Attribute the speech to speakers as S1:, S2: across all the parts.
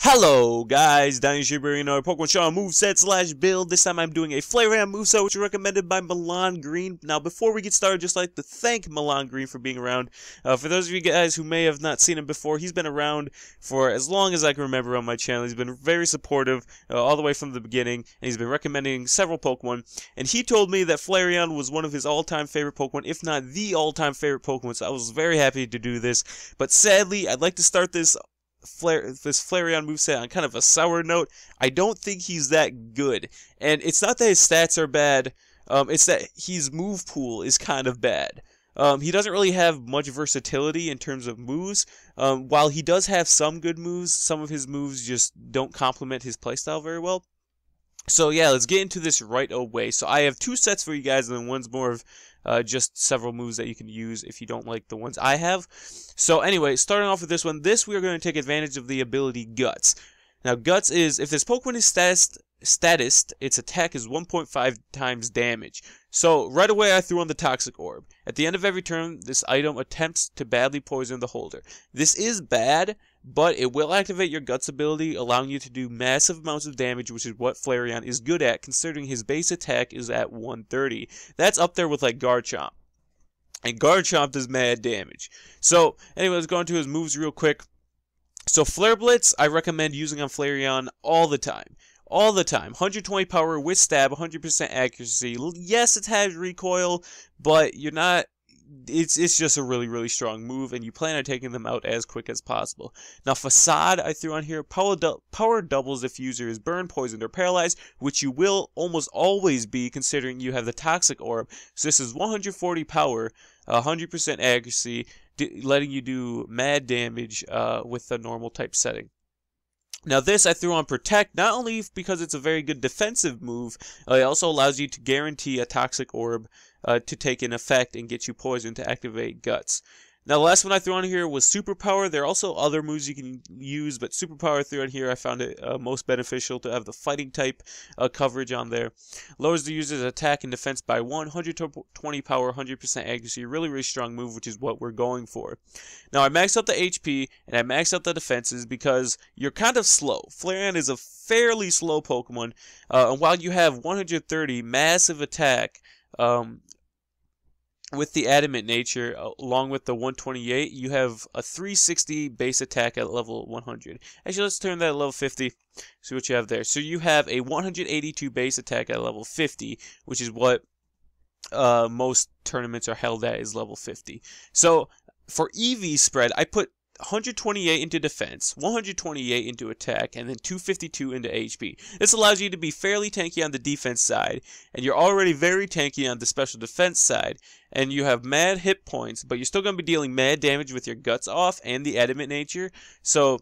S1: Hello guys, Dynasty bringing another Pokemon Show on Moveset / build. This time I'm doing a Flareon Moveset, which is recommended by Milan Green. Now before we get started, I'd just like to thank Milan Green for being around. For those of you guys who may have not seen him before, he's been around for as long as I can remember on my channel. He's been very supportive all the way from the beginning, and he's been recommending several Pokemon. And he told me that Flareon was one of his all-time favorite Pokemon, if not the all-time favorite Pokemon, so I was very happy to do this. But sadly, I'd like to start this Flareon moveset on kind of a sour note. I don't think he's that good. And it's not that his stats are bad, it's that his move pool is kind of bad. He doesn't really have much versatility in terms of moves. While he does have some good moves, some of his moves just don't complement his playstyle very well. So yeah, let's get into this right away. So I have two sets for you guys, and then one's more of just several moves that you can use if you don't like the ones I have. So anyway, starting off with this one, we are going to take advantage of the ability Guts. Now Guts is, if this Pokemon is statist, its attack is 1.5 times damage. So right away I threw on the Toxic Orb. At the end of every turn, this item attempts to badly poison the holder. This is bad, but it will activate your Guts ability, allowing you to do massive amounts of damage, which is what Flareon is good at, considering his base attack is at 130. That's up there with like Garchomp. And Garchomp does mad damage. So, anyway, let's go into his moves real quick. So, Flare Blitz, I recommend using on Flareon all the time. All the time. 120 power with stab, 100% accuracy. Yes, it has recoil, but you're not... It's just a really strong move, and you plan on taking them out as quick as possible. Now, Facade, I threw on here. Power doubles if user is burned, poisoned, or paralyzed, which you will almost always be considering you have the Toxic Orb. So this is 140 power, 100% accuracy, letting you do mad damage with the normal type setting. Now this I threw on Protect, not only because it's a very good defensive move, it also allows you to guarantee a Toxic Orb to take in effect and get you poisoned to activate Guts. Now the last one I threw on here was Superpower. There are also other moves you can use, but Superpower I threw on here, I found it most beneficial to have the fighting type coverage on there. Lowers the user's attack and defense by 120 power, 100% accuracy. Really strong move, which is what we're going for. Now I maxed out the HP and I maxed out the defenses because you're kind of slow. Flareon is a fairly slow Pokemon, and while you have 130 massive attack, with the adamant nature, along with the 128, you have a 360 base attack at level 100. Actually, let's turn that at level 50, see what you have there. So you have a 182 base attack at level 50, which is what most tournaments are held at, is level 50. So for EV spread, I put 128 into defense, 128 into attack, and then 252 into HP. This allows you to be fairly tanky on the defense side, and you're already very tanky on the special defense side, and you have mad hit points, but you're still going to be dealing mad damage with your Guts off and the adamant nature. So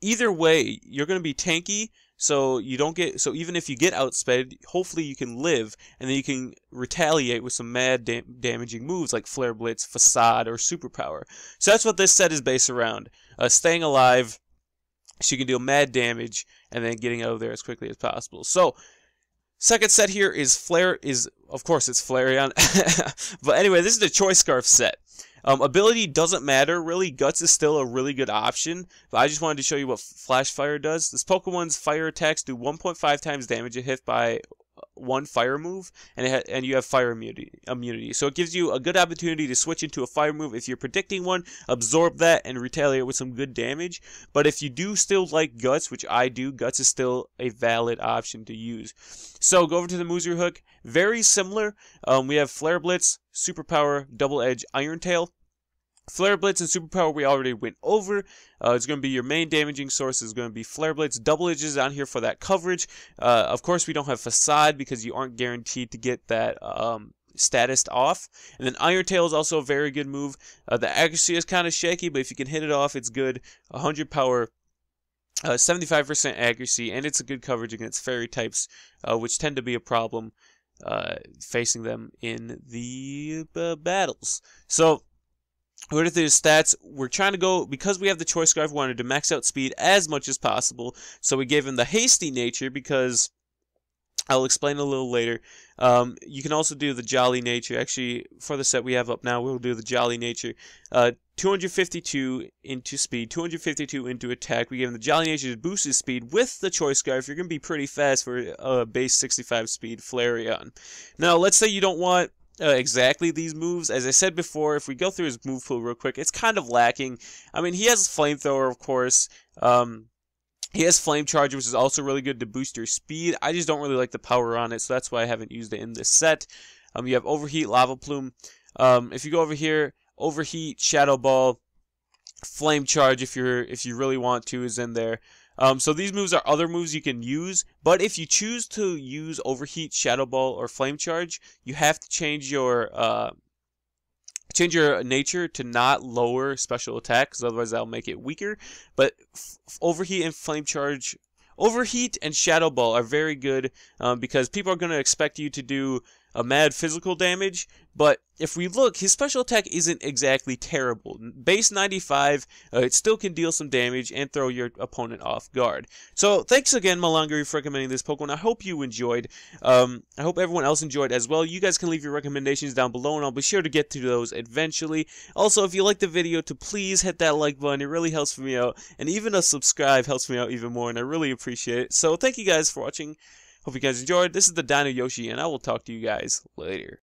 S1: either way, you're going to be tanky, so you don't get, so even if you get outsped, hopefully you can live, and then you can retaliate with some mad damaging moves like Flare Blitz, Facade, or Superpower. So that's what this set is based around. Staying alive, so you can deal mad damage, and then getting out of there as quickly as possible. So, second set here is of course it's Flareon. But anyway, this is the Choice Scarf set. Ability doesn't matter, really. Guts is still a really good option, but I just wanted to show you what Flash Fire does. This Pokemon's fire attacks do 1.5 times damage if hit by one fire move, and you have fire immunity. So it gives you a good opportunity to switch into a fire move. If you're predicting one, absorb that and retaliate with some good damage. But if you do still like Guts, which I do, Guts is still a valid option to use. So go over to the Mousse Hook. Very similar. We have Flare Blitz, Superpower, Double Edge, Iron Tail. Flare Blitz and Superpower we already went over. It's going to be your main damaging source. Is going to be Flare Blitz. Double Edge is on here for that coverage. Of course, we don't have Facade because you aren't guaranteed to get that statist off. And then Iron Tail is also a very good move. The accuracy is kind of shaky, but if you can hit it off, it's good. 100 power. 75% accuracy, and it's a good coverage against fairy types, which tend to be a problem facing them in the battles. So, what are the stats? We're trying to go, because we have the Choice Scarf, we wanted to max out speed as much as possible, so we gave him the hasty nature because I'll explain a little later. You can also do the Jolly Nature. Actually, for the set we have up now, we'll do the Jolly Nature. 252 into speed, 252 into attack. We give him the Jolly Nature to boost his speed with the Choice Scarf. You're going to be pretty fast for a base 65 speed Flareon. Now, let's say you don't want exactly these moves. As I said before, if we go through his move pool real quick, it's kind of lacking. I mean, he has Flamethrower, of course. He has Flame Charge, which is also really good to boost your speed. I just don't really like the power on it, so that's why I haven't used it in this set. You have Overheat, Lava Plume. If you go over here, Overheat, Shadow Ball, Flame Charge, if you really want to, is in there. So these moves are other moves you can use, but if you choose to use Overheat, Shadow Ball, or Flame Charge, you have to change your nature to not lower special attack, because otherwise that'll make it weaker. But Overheat and Flame Charge, Overheat and Shadow Ball are very good because people are going to expect you to do a mad physical damage. But if we look, his special attack isn't exactly terrible. Base 95, it still can deal some damage and throw your opponent off guard. So thanks again, Malangari, for recommending this Pokemon. I hope you enjoyed. I hope everyone else enjoyed as well. You guys can leave your recommendations down below, and I'll be sure to get to those eventually. Also, if you liked the video, to please hit that like button. It really helps me out. And even a subscribe helps me out even more, and I really appreciate it. So thank you guys for watching. Hope you guys enjoyed. This is the Dino Yoshi, and I will talk to you guys later.